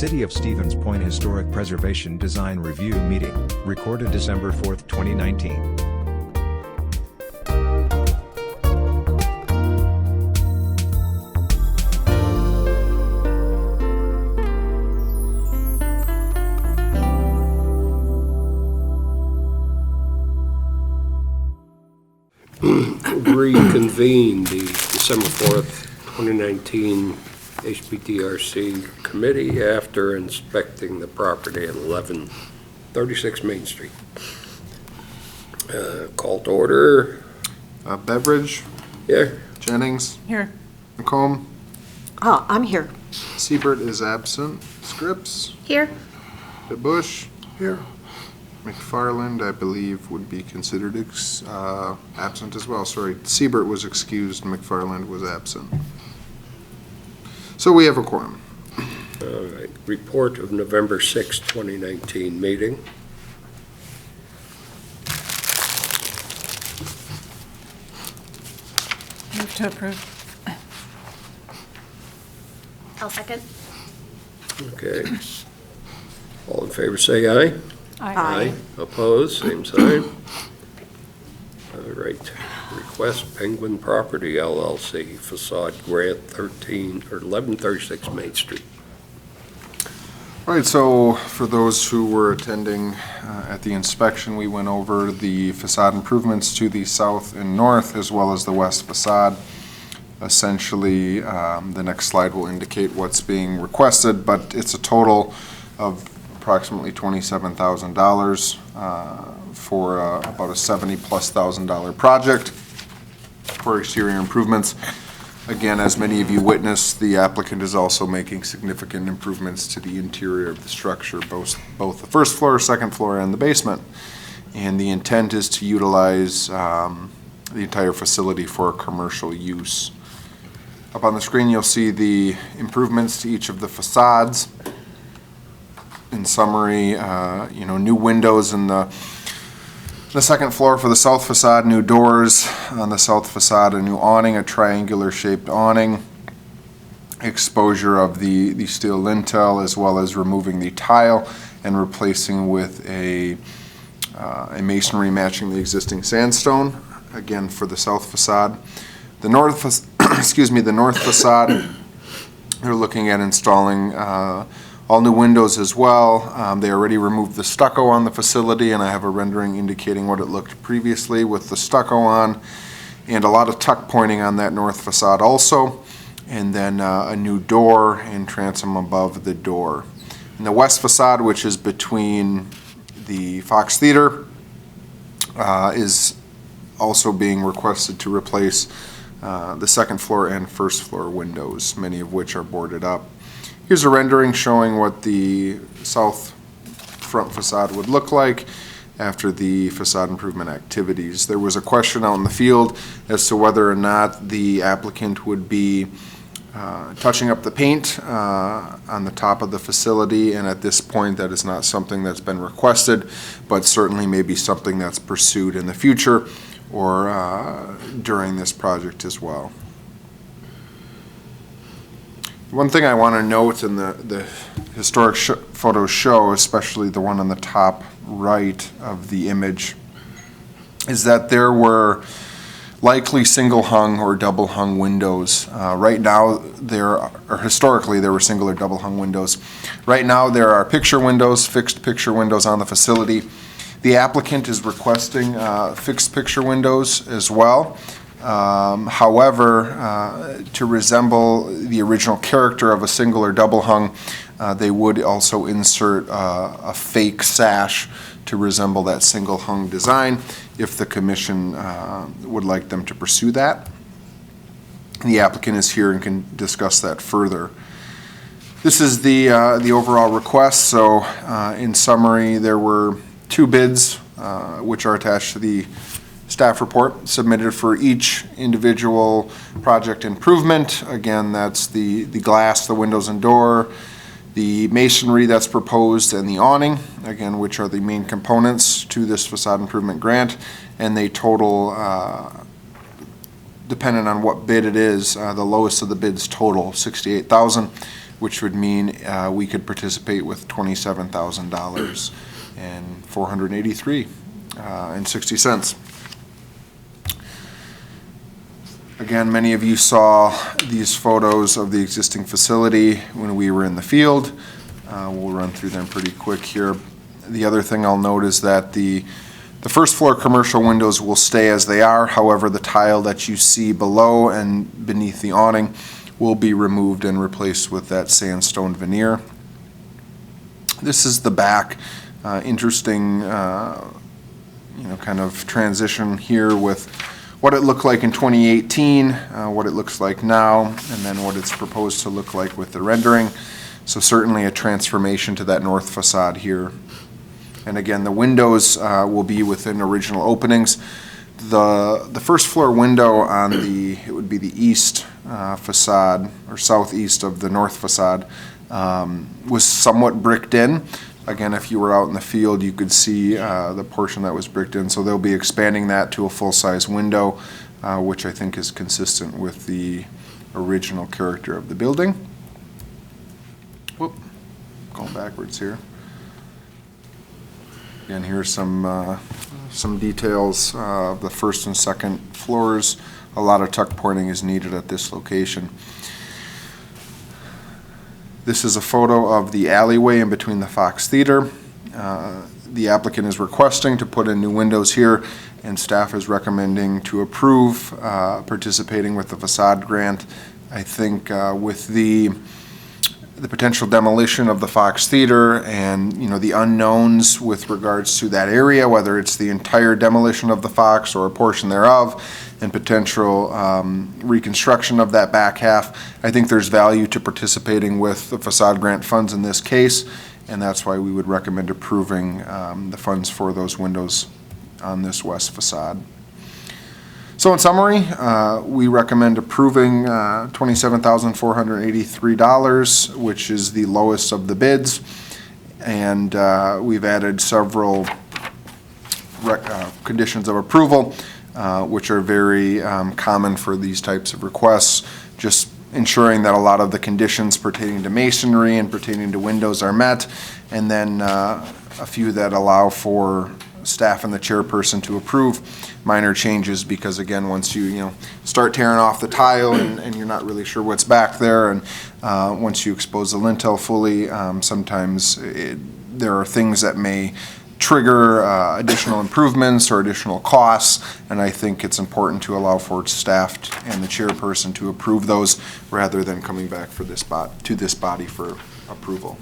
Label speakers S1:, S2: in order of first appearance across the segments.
S1: City of Stevens Point Historic Preservation Design Review Meeting, recorded December 4, 2019.
S2: Reconvene the December 4th, 2019 HPTRC committee after inspecting the property at 1136 Main Street. Call to order.
S3: Beveridge.
S2: Here.
S3: Jennings.
S4: Here.
S3: McComb.
S4: I'm here.
S3: Siebert is absent. Scripps.
S4: Here.
S3: Bush. Here. McFarland, I believe, would be considered absent as well. Sorry, Siebert was excused, McFarland was absent. So we have a quorum.
S2: All right. Report of November 6, 2019 meeting.
S4: Move to approve.
S5: I'll second.
S2: Okay. All in favor say aye.
S4: Aye.
S2: Opposed, same sign. All right. Request Penguin Property LLC Facade Grant 1136 Main Street.
S3: All right, so for those who were attending at the inspection, we went over the facade improvements to the south and north as well as the west facade. Essentially, the next slide will indicate what's being requested, but it's a total of approximately $27,000 for about a $70,000+ project for exterior improvements. Again, as many of you witnessed, the applicant is also making significant improvements to the interior of the structure, both the first floor, second floor, and the basement. And the intent is to utilize the entire facility for commercial use. Up on the screen, you'll see the improvements to each of the facades. In summary, new windows in the second floor for the south facade, new doors on the south facade, a new awning, a triangular shaped awning, exposure of the steel lintel, as well as removing the tile and replacing with a masonry matching the existing sandstone, again for the south facade. The north, the north facade, they're looking at installing all new windows as well. They already removed the stucco on the facility, and I have a rendering indicating what it looked previously with the stucco on, and a lot of tuck pointing on that north facade also, and then a new door and transom above the door. And the west facade, which is between the Fox Theater, is also being requested to replace the second floor and first floor windows, many of which are boarded up. Here's a rendering showing what the south front facade would look like after the facade improvement activities. There was a question out in the field as to whether or not the applicant would be touching up the paint on the top of the facility, and at this point that is not something that's been requested, but certainly may be something that's pursued in the future or during this project as well. One thing I want to note, and the historic photos show, especially the one on the top right of the image, is that there were likely single hung or double hung windows. Right now, historically there were single or double hung windows. Right now there are picture windows, fixed picture windows on the facility. The applicant is requesting fixed picture windows as well. However, to resemble the original character of a single or double hung, they would also insert a fake sash to resemble that single hung design if the commission would like them to pursue that. The applicant is here and can discuss that further. This is the overall request. So in summary, there were 2 bids which are attached to the staff report submitted for each individual project improvement. Again, that's the glass, the windows and door, the masonry that's proposed, and the awning, again, which are the main components to this facade improvement grant. And they total, depending on what bid it is, the lowest of the bids total $68,000. which would mean we could participate with $27,000 and $483.60. Again, many of you saw these photos of the existing facility when we were in the field. We'll run through them pretty quick here. The other thing I'll note is that the first floor commercial windows will stay as they are. However, the tile that you see below and beneath the awning will be removed and replaced with that sandstone veneer. This is the back. Interesting, kind of transition here with what it looked like in 2018, what it looks like now, and then what it's proposed to look like with the rendering. So certainly a transformation to that north facade here. And again, the windows will be within original openings. The first floor window on it would be the east facade, or southeast of the north facade, was somewhat bricked in. Again, if you were out in the field, you could see the portion that was bricked in. So they'll be expanding that to a full-size window, which I think is consistent with the original character of the building. Whoop, going backwards here. Again, here's some details of the first and second floors. A lot of tuck pointing is needed at this location. This is a photo of the alleyway in between the Fox Theater. The applicant is requesting to put in new windows here, and staff is recommending to approve participating with the facade grant. I think with the potential demolition of the Fox Theater and, the unknowns with regards to that area, whether it's the entire demolition of the Fox or a portion thereof, and potential reconstruction of that back half, I think there's value to participating with the facade grant funds in this case, and that's why we would recommend approving the funds for those windows on this west facade. So in summary, we recommend approving $27,483, which is the lowest of the bids, and we've added several conditions of approval, which are very common for these types of requests, just ensuring that a lot of the conditions pertaining to masonry and pertaining to windows are met, and then a few that allow for staff and the chairperson to approve minor changes, because again, once you start tearing off the tile and you're not really sure what's back there, and once you expose the lintel fully, sometimes there are things that may trigger additional improvements or additional costs, and I think it's important to allow for staff and the chairperson to approve those rather than coming back for this body for approval.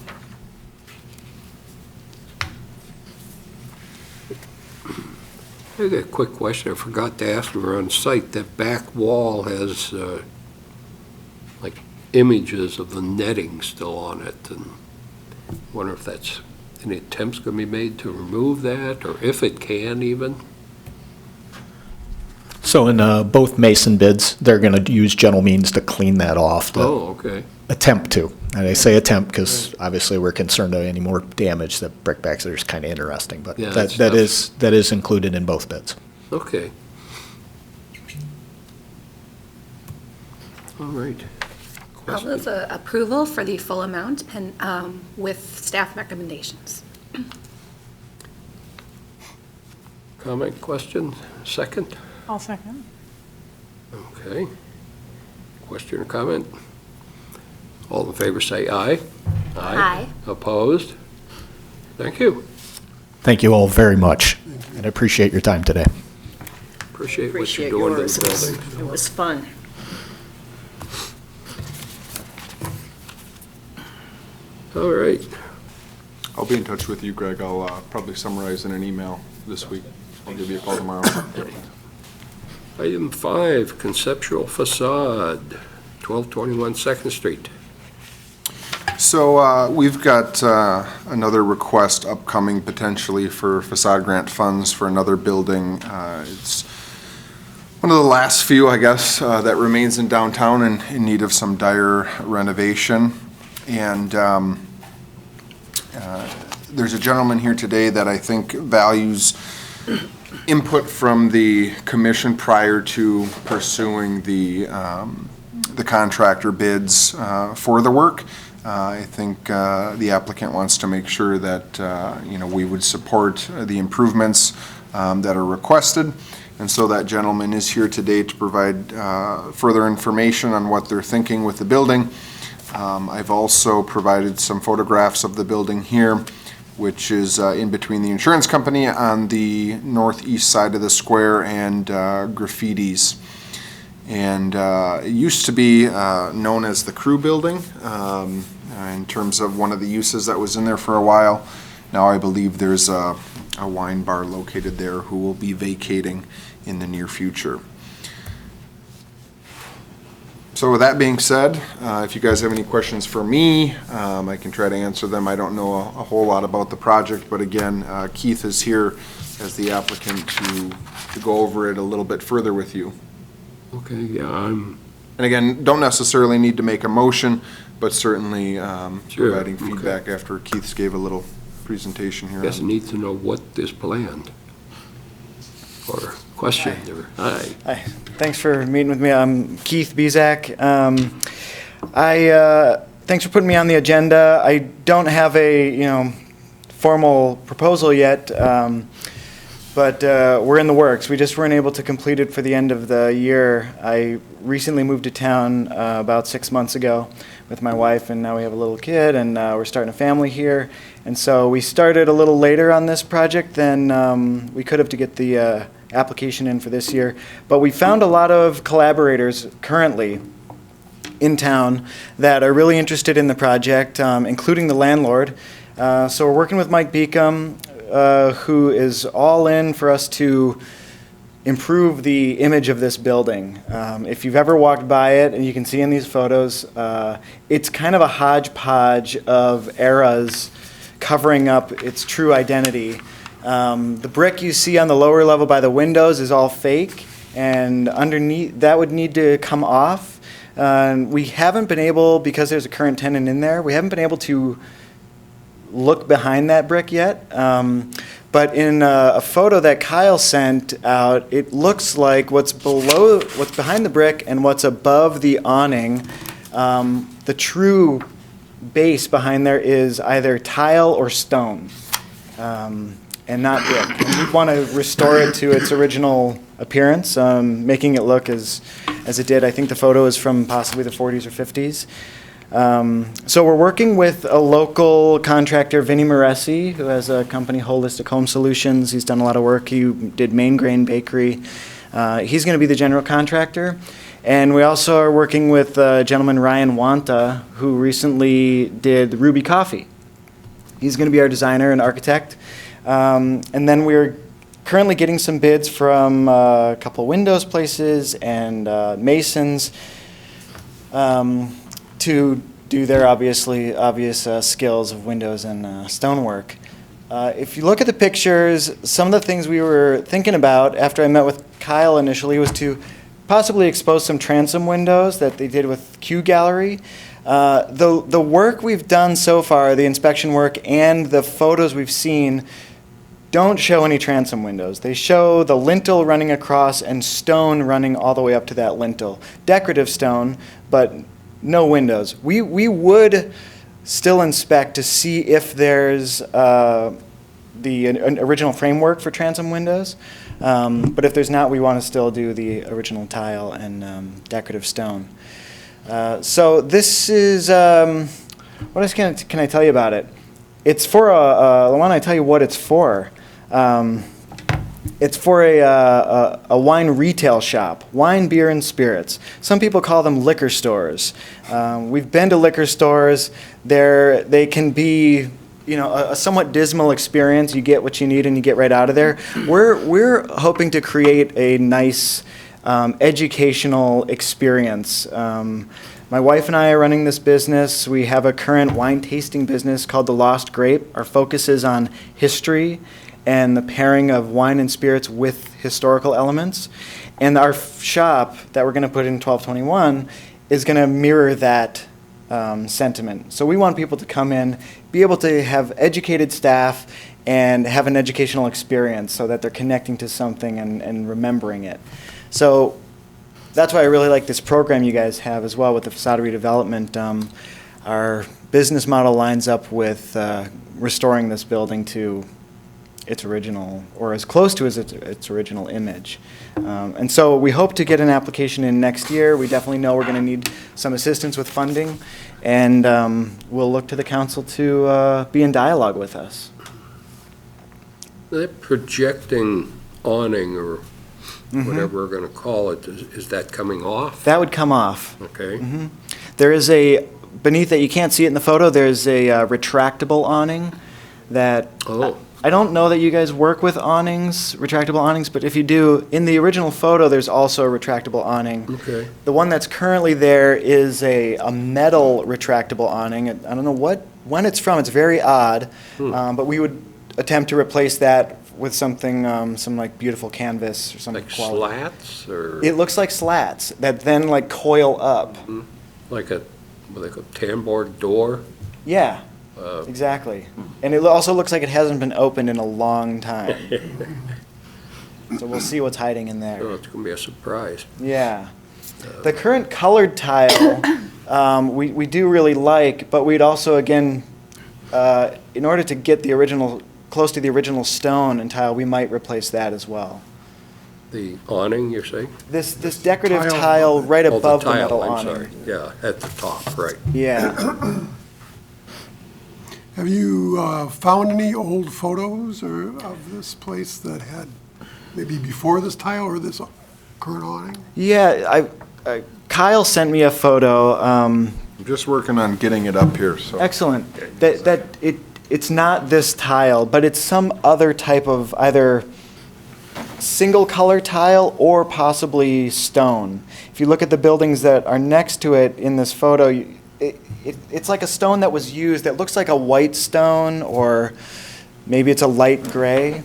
S2: I got a quick question I forgot to ask when we were on site. That back wall has like images of the netting still on it, and I wonder if that's any attempts going to be made to remove that, or if it can even?
S5: So in both Mason bids, they're going to use gentle means to clean that off.
S2: Oh, okay.
S5: Attempt to. And I say attempt because obviously we're concerned of any more damage. That brickbacks there is kind of interesting, but
S2: Yeah,
S5: that is included in both bids.
S2: Okay. All right.
S6: I'll move approval for the full amount and with staff recommendations.
S2: Comment, question, second?
S4: I'll second.
S2: Okay. Question or comment? All in favor say aye.
S6: Aye.
S2: Opposed? Thank you.
S5: Thank you all very much, and I appreciate your time today.
S2: Appreciate what you're
S4: Appreciate
S2: doing to
S4: yours.
S2: the building.
S4: It was fun.
S2: All right.
S3: I'll be in touch with you, Greg. I'll probably summarize in an email this week. I'll give you a call tomorrow.
S2: Item 5, Conceptual Facade, 1221 Second Street.
S3: So we've got another request upcoming potentially for facade grant funds for another building. It's one of the last few, I guess, that remains in downtown and in need of some dire renovation. And there's a gentleman here today that I think values input from the commission prior to pursuing the contractor bids for the work. I think the applicant wants to make sure that, we would support the improvements that are requested. And so that gentleman is here today to provide further information on what they're thinking with the building. I've also provided some photographs of the building here, which is in between the insurance company on the northeast side of the square and graffitis. And it used to be known as the Crew Building in terms of one of the uses that was in there for a while. Now I believe there's a wine bar located there who will be vacating in the near future. So with that being said, if you guys have any questions for me, I can try to answer them. I don't know a whole lot about the project, but again, Keith is here as the applicant to go over it a little bit further with you.
S2: Okay, yeah,
S3: And again, don't necessarily need to make a motion, but certainly
S2: Sure,
S3: providing
S2: okay.
S3: feedback after Keith's gave a little presentation here.
S2: guess I need to know what is planned. Or questioned, or, hi.
S7: Hi, thanks for meeting with me. I'm Keith B Zac. Thanks for putting me on the agenda. I don't have a, formal proposal yet, but we're in the works. We just weren't able to complete it for the end of the year. I recently moved to town about 6 months ago with my wife, and now we have a little kid, and we're starting a family here. And so we started a little later on this project than we could have to get the application in for this year. But we found a lot of collaborators currently in town that are really interested in the project, including the landlord. So we're working with Mike Beacom, who is all in for us to improve the image of this building. If you've ever walked by it, and you can see in these photos, it's kind of a hodgepodge of eras covering up its true identity. The brick you see on the lower level by the windows is all fake, and underneath that would need to come off. We haven't been able, because there's a current tenant in there, we haven't been able to look behind that brick yet. But in a photo that Kyle sent out, it looks like what's behind the brick and what's above the awning, the true base behind there is either tile or stone, and not brick. And we want to restore it to its original appearance, making it look as it did. I think the photo is from possibly the 40s or 50s. So we're working with a local contractor, Vinny Moresi, who has a company, Holistic Home Solutions. He's done a lot of work. He did Main Grain Bakery. He's going to be the general contractor. And we also are working with gentleman, Ryan Wanta, who recently did Ruby Coffee. He's going to be our designer and architect. And then we're currently getting some bids from a couple windows places and masons to do their obvious skills of windows and stonework. If you look at the pictures, some of the things we were thinking about after I met with Kyle initially was to possibly expose some transom windows that they did with Q Gallery. The work we've done so far, the inspection work and the photos we've seen, don't show any transom windows. They show the lintel running across and stone running all the way up to that lintel. Decorative stone, but no windows. We would still inspect to see if there's the original framework for transom windows. But if there's not, we want to still do the original tile and decorative stone. So this is, what else can I tell you about it? It's for I want to tell you what it's for. It's for a wine retail shop, wine, beer, and spirits. Some people call them liquor stores. We've been to liquor stores. They can be, a somewhat dismal experience. You get what you need and you get right out of there. We're hoping to create a nice educational experience. My wife and I are running this business. We have a current wine tasting business called The Lost Grape. Our focus is on history and the pairing of wine and spirits with historical elements. And our shop that we're going to put in 1221 is going to mirror that sentiment. So we want people to come in, be able to have educated staff and have an educational experience so that they're connecting to something and remembering it. So that's why I really like this program you guys have as well with the facade redevelopment. Our business model lines up with restoring this building to its original, or as close to its original image. And so we hope to get an application in next year. We definitely know we're going to need some assistance with funding, and we'll look to the council to be in dialogue with us.
S2: That projecting awning, or whatever we're going to call it, is that coming off?
S7: That would come off.
S2: Okay.
S7: There is beneath it, you can't see it in the photo, there's a retractable awning that,
S2: Oh.
S7: I don't know that you guys work with awnings, retractable awnings, but if you do, in the original photo, there's also a retractable awning.
S2: Okay.
S7: The one that's currently there is a metal retractable awning. I don't know when it's from, it's very odd, but we would attempt to replace that with something, some like beautiful canvas or something.
S2: Like slats, or?
S7: It looks like slats that then like coil up.
S2: Like a tambour door?
S7: Yeah, exactly. And it also looks like it hasn't been opened in a long time. So we'll see what's hiding in
S2: Oh,
S7: there.
S2: it's going to be a surprise.
S7: Yeah. The current colored tile, we do really like, but we'd also, again, in order to get the original, close to the original stone and tile, we might replace that as well.
S2: The awning, you're saying?
S7: This decorative tile right
S2: Oh,
S7: above the
S2: tile,
S7: metal
S2: I'm
S7: awning.
S2: sorry. Yeah, at the top, right.
S7: Yeah.
S8: Have you found any old photos of this place that had maybe before this tile or this current awning?
S7: Yeah, Kyle sent me a photo.
S3: I'm just working on getting it up here, so.
S7: Excellent. It's not this tile, but it's some other type of either single color tile or possibly stone. If you look at the buildings that are next to it in this photo, it's like a stone that was used that looks like a white stone, or maybe it's a light gray,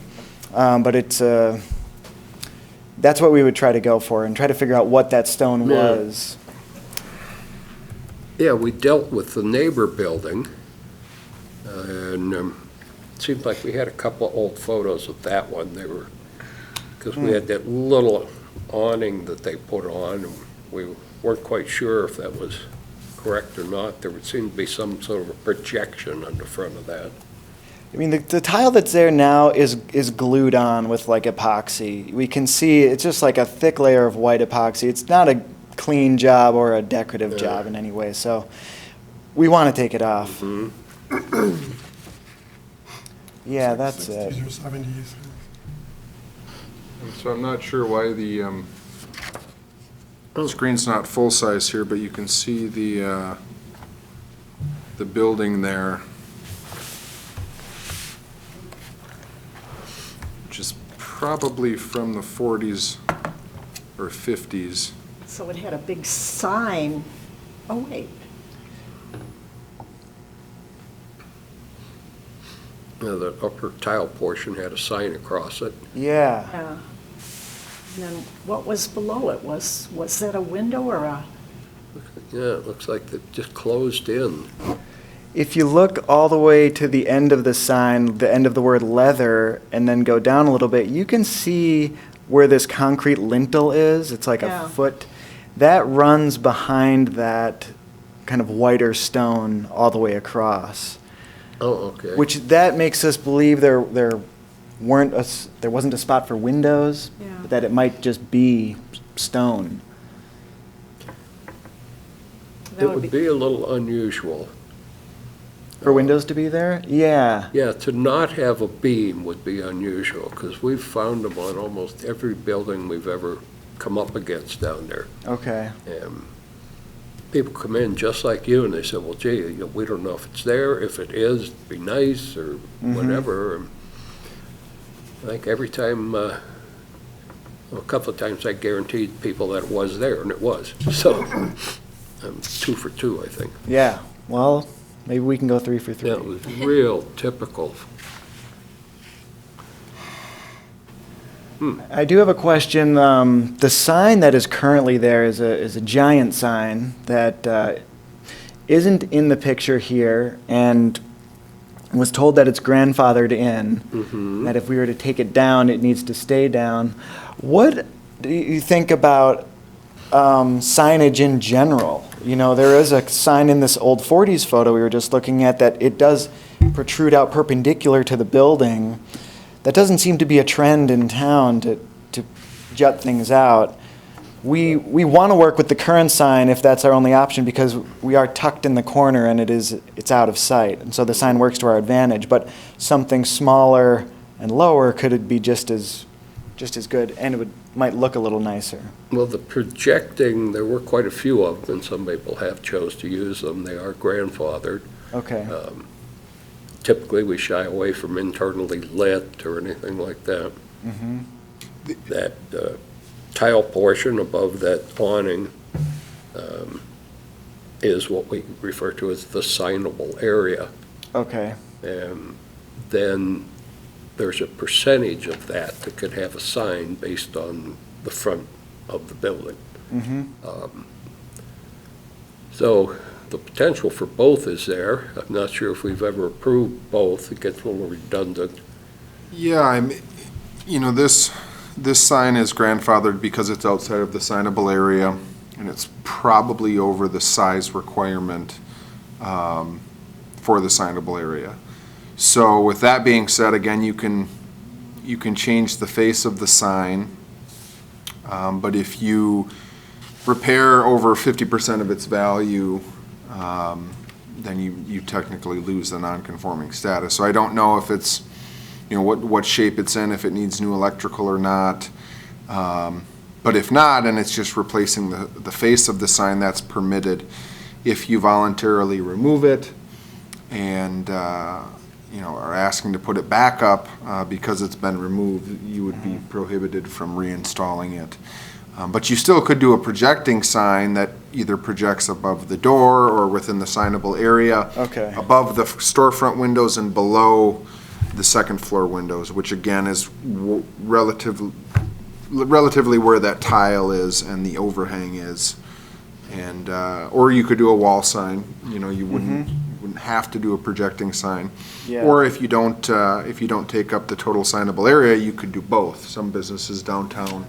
S7: but that's what we would try to go for and try to figure out what that stone
S2: Yeah.
S7: was.
S2: Yeah, we dealt with the neighbor building, and it seemed like we had a couple of old photos of that one. They were, because we had that little awning that they put on, and we weren't quite sure if that was correct or not. There would seem to be some sort of a projection on the front of that.
S7: I mean, the tile that's there now is glued on with like epoxy. We can see it's just like a thick layer of white epoxy. It's not a clean job or a decorative job in any way, so we want to take it off. Yeah, that's it.
S8: 60s or 70s.
S3: So I'm not sure why the screen's not full-size here, but you can see the building there, which is probably from the 40s or 50s.
S4: So it had a big sign. Oh, wait.
S2: The upper tile portion had a sign across it.
S7: Yeah.
S4: Yeah. And then what was below it? Was that a window or a?
S2: Yeah, it looks like it just closed in.
S7: If you look all the way to the end of the sign, the end of the word leather, and then go down a little bit, you can see where this concrete lintel is. It's like
S4: Yeah.
S7: a foot. That runs behind that kind of whiter stone all the way across.
S2: Oh, okay.
S7: Which that makes us believe there wasn't a spot for windows,
S4: Yeah.
S7: but that it might just be stone.
S4: That
S2: It would be a little unusual.
S7: For windows to be there? Yeah.
S2: Yeah, to not have a beam would be unusual, because we've found them on almost every building we've ever come up against down there.
S7: Okay.
S2: And people come in just like you, and they say, well, gee, we don't know if it's there. If it is, it'd be nice, or whatever. And I think every time, a couple of times, I guaranteed people that it was there, and it was. So, 2 for 2, I think.
S7: Yeah. Well, maybe we can go 3 for 3.
S2: Yeah, it was real typical.
S7: I do have a question. The sign that is currently there is a giant sign that isn't in the picture here, and was told that it's grandfathered in, that if we were to take it down, it needs to stay down. What do you think about signage in general? You know, there is a sign in this old 40s photo we were just looking at that it does protrude out perpendicular to the building. That doesn't seem to be a trend in town to jut things out. We want to work with the current sign if that's our only option, because we are tucked in the corner and it's out of sight. And so the sign works to our advantage, but something smaller and lower could be just as good, and it might look a little nicer.
S2: Well, the projecting, there were quite a few of them, and some people have chose to use them. They are grandfathered.
S7: Okay.
S2: Typically, we shy away from internally lit or anything like that.
S7: Mm-hmm.
S2: That tile portion above that awning is what we refer to as the signable area.
S7: Okay.
S2: And then there's a percentage of that that could have a sign based on the front of the building.
S7: Mm-hmm.
S2: So the potential for both is there. I'm not sure if we've ever approved both. It gets a little redundant.
S3: Yeah, this sign is grandfathered because it's outside of the signable area, and it's probably over the size requirement for the signable area. So with that being said, again, you can change the face of the sign, but if you repair over 50% of its value, then you technically lose the non-conforming status. So I don't know if it's, what shape it's in, if it needs new electrical or not. But if not, and it's just replacing the face of the sign, that's permitted. If you voluntarily remove it and are asking to put it back up because it's been removed, you would be prohibited from reinstalling it. But you still could do a projecting sign that either projects above the door or within the signable area,
S7: Okay.
S3: above the storefront windows and below the second floor windows, which again is relatively where that tile is and the overhang is. And or you could do a wall sign. You wouldn't have to do a projecting sign.
S7: Yeah.
S3: Or if you don't take up the total signable area, you could do both. Some businesses downtown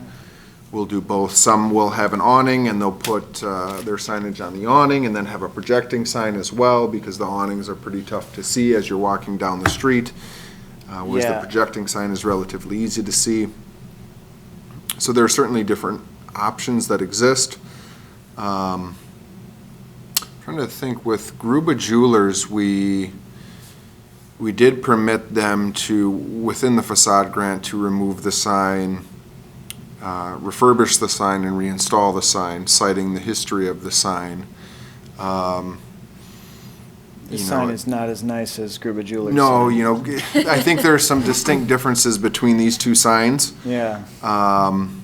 S3: will do both. Some will have an awning and they'll put their signage on the awning and then have a projecting sign as well, because the awnings are pretty tough to see as you're walking down the street, whereas
S7: Yeah.
S3: the projecting sign is relatively easy to see. So there are certainly different options that exist. Trying to think, with Gruba Jewelers, we did permit them to, within the facade grant, to remove the sign, refurbish the sign and reinstall the sign, citing the history of the sign.
S7: The sign is not as nice as Gruba Jewelers.
S3: No, I think there are some distinct differences between these two signs.
S7: Yeah.
S9: I'm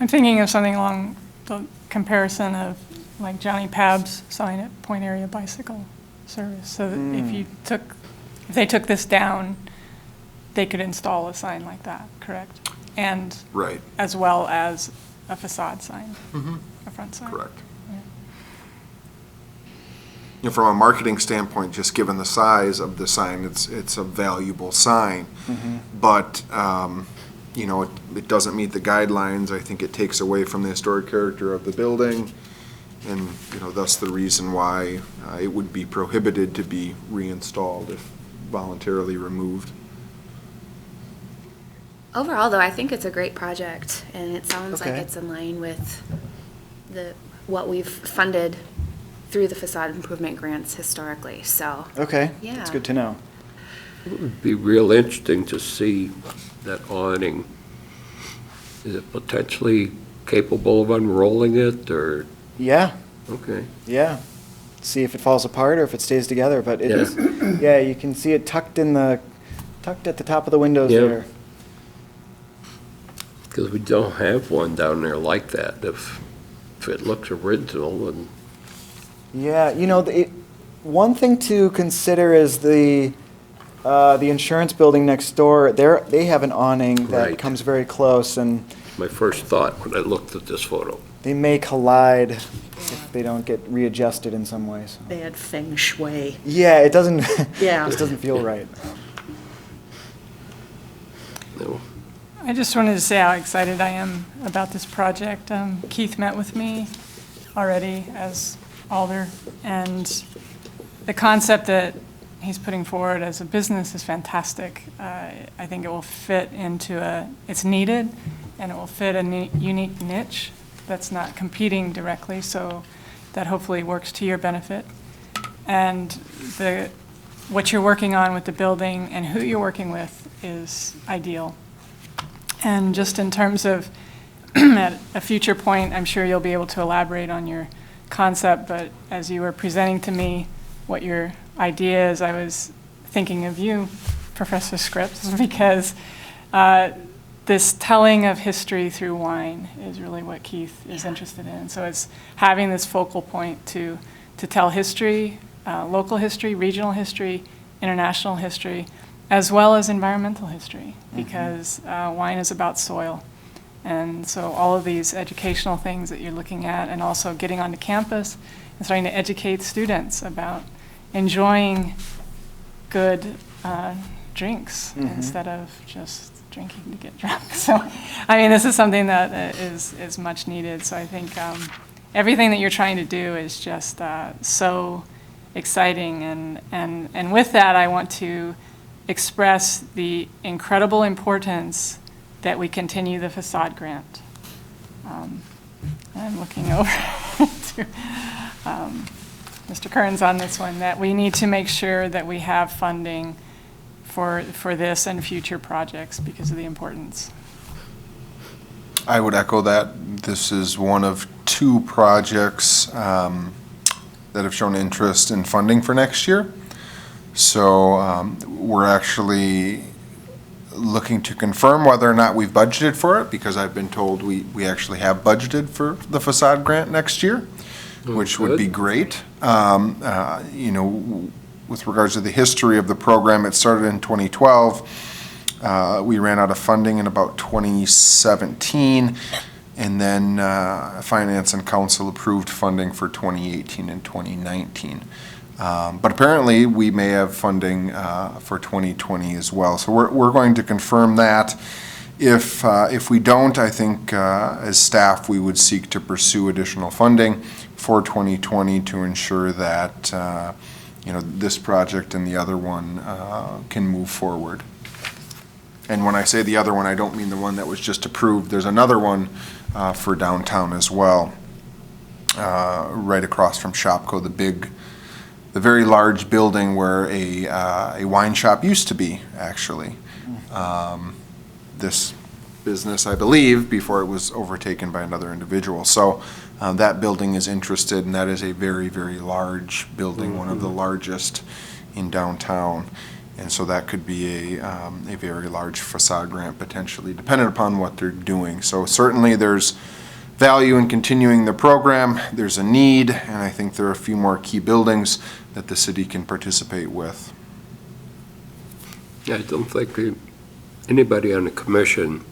S9: thinking of something along the comparison of like Johnny Pab's sign at Point Area Bicycle Service. So that if they took this down, they could install a sign like that, correct? And
S3: Right,
S9: as well as a facade sign,
S3: Mhm.
S9: a front sign.
S3: correct. From a marketing standpoint, just given the size of the sign, it's a valuable sign. But, it doesn't meet the guidelines. I think it takes away from the historic character of the building, and, thus the reason why it would be prohibited to be reinstalled if voluntarily removed.
S6: Overall, though, I think it's a great project, and it sounds like
S7: Okay.
S6: it's in line with what we've funded through the facade improvement grants historically, so.
S7: Okay.
S6: Yeah.
S7: That's good to know.
S2: It would be real interesting to see that awning. Is it potentially capable of unrolling it, or,
S7: Yeah.
S2: okay.
S7: Yeah. See if it falls apart or if it stays together, but it
S2: Yeah.
S7: is. Yeah, you can see it tucked at the top of the windows
S2: Yeah.
S7: there.
S2: Because we don't have one down there like that. If it looks original, and
S7: Yeah, one thing to consider is the insurance building next door. They have an awning that
S2: Right.
S7: comes very close, and
S2: my first thought when I looked at this photo.
S7: they may collide if they don't get readjusted in some ways.
S4: Bad feng shui.
S7: Yeah, it doesn't.
S4: Yeah.
S7: It just doesn't feel right.
S2: No.
S9: I just wanted to say how excited I am about this project. Keith met with me already, as Alder. And the concept that he's putting forward as a business is fantastic. I think it will fit into it's needed, and it will fit a unique niche that's not competing directly, so that hopefully works to your benefit. And what you're working on with the building and who you're working with is ideal. And just in terms of at a future point, I'm sure you'll be able to elaborate on your concept, but as you were presenting to me what your idea is, I was thinking of you, Professor Scripps, because this telling of history through wine is really what Keith is interested in. So it's having this focal point to tell history, local history, regional history, international history, as well as environmental history, because wine is about soil. And so all of these educational things that you're looking at, and also getting onto campus and starting to educate students about enjoying good drinks instead of just drinking to get drunk. So, I mean, this is something that is much needed. So I think everything that you're trying to do is just so exciting. And with that, I want to express the incredible importance that we continue the Facade grant. I'm looking over to Mr. Kearns on this one, that we need to make sure that we have funding for this and future projects because of the importance.
S3: I would echo that. This is one of 2 projects that have shown interest in funding for next year. So we're actually looking to confirm whether or not we've budgeted for it, because I've been told we actually have budgeted for the Facade grant next year, which would be great. You know, with regards to the history of the program, it started in 2012. We ran out of funding in about 2017, and then Finance and Council approved funding for 2018 and 2019. But apparently, we may have funding for 2020 as well. So we're going to confirm that. If we don't, I think as staff, we would seek to pursue additional funding for 2020 to ensure that you know, this project and the other one can move forward. And when I say the other one, I don't mean the one that was just approved. There's another one for downtown as well, right across from Shopko, the very large building where a wine shop used to be, actually. This business, I believe, before it was overtaken by another individual. So that building is interested, and that is a very, very large building, one of the largest in downtown. And so that could be a very large facade grant potentially, depending upon what they're doing. So certainly there's value in continuing the program. There's a need, and I think there are a few more key buildings that the city can participate with.
S2: I don't think anybody on the commission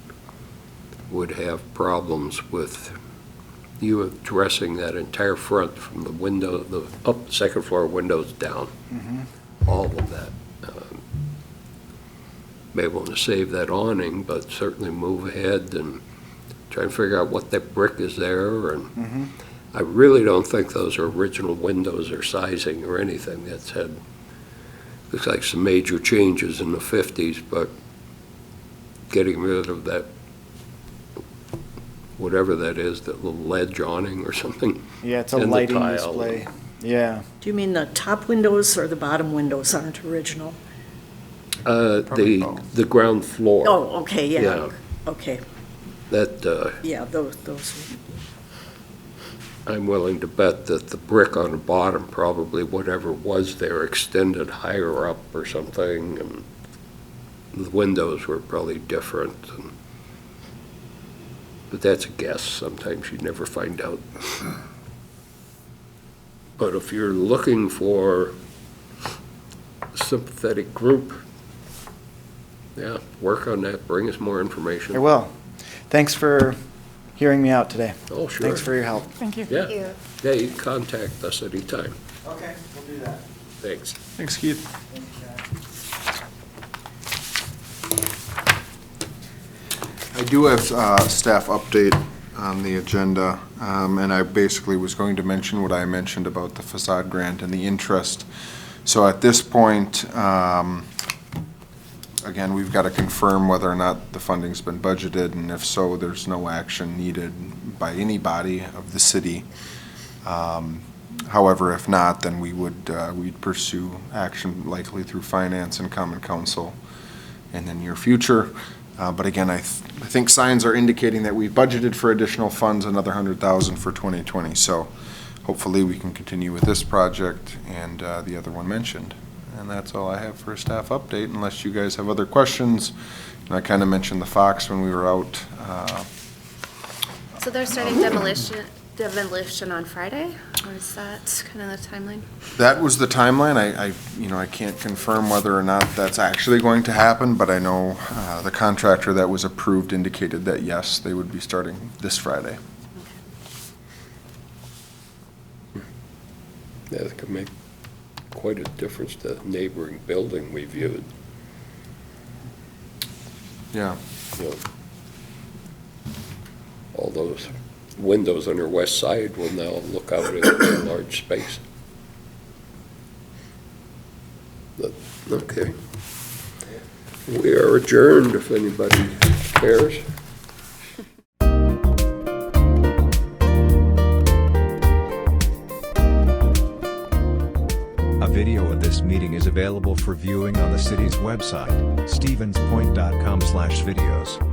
S2: would have problems with you addressing that entire front from the window, the second floor windows down, all of that. May want to save that awning, but certainly move ahead and try and figure out what that brick is there. And I really don't think those are original windows or sizing or anything. That's had, looks like some major changes in the 50s, but getting rid of that, whatever that is, that little ledge awning or something.
S7: Yeah, it's a
S2: and the
S7: lighting
S2: tile.
S7: display. Yeah.
S4: Do you mean the top windows or the bottom windows aren't original?
S2: The ground floor.
S4: Oh, okay, yeah.
S2: Yeah.
S4: Okay,
S2: That,
S4: yeah, those.
S2: I'm willing to bet that the brick on the bottom, probably whatever was there, extended higher up or something, and the windows were probably different. But that's a guess. Sometimes you never find out. But if you're looking for a sympathetic group, yeah, work on that. Bring us more information.
S7: I will. Thanks for hearing me out today.
S2: Oh, sure.
S7: Thanks for your help.
S9: Thank you.
S2: Yeah. Yeah, you can contact us anytime.
S7: Okay, we'll do that.
S2: Thanks.
S8: Thanks, Keith.
S3: I do have staff update on the agenda, and I basically was going to mention what I mentioned about the facade grant and the interest. So at this point, again, we've got to confirm whether or not the funding's been budgeted, and if so, there's no action needed by anybody of the city. However, if not, then we'd pursue action likely through finance and common council in the near future. But again, I think signs are indicating that we've budgeted for additional funds, another $100,000 for 2020. So hopefully we can continue with this project and the other one mentioned. And that's all I have for a staff update, unless you guys have other questions. And I kind of mentioned the Fox when we were out.
S6: So they're starting demolition on Friday, or is that kind of the timeline?
S3: That was the timeline. I can't confirm whether or not that's actually going to happen, but I know the contractor that was approved indicated that yes, they would be starting this Friday.
S2: Yeah, that could make quite a difference to the neighboring building we viewed.
S3: Yeah.
S2: You know, all those windows on their west side will now look out at a large space. But, okay. We are adjourned if anybody cares.
S1: A video of this meeting is available for viewing on the city's website, stevenspoint.com/videos.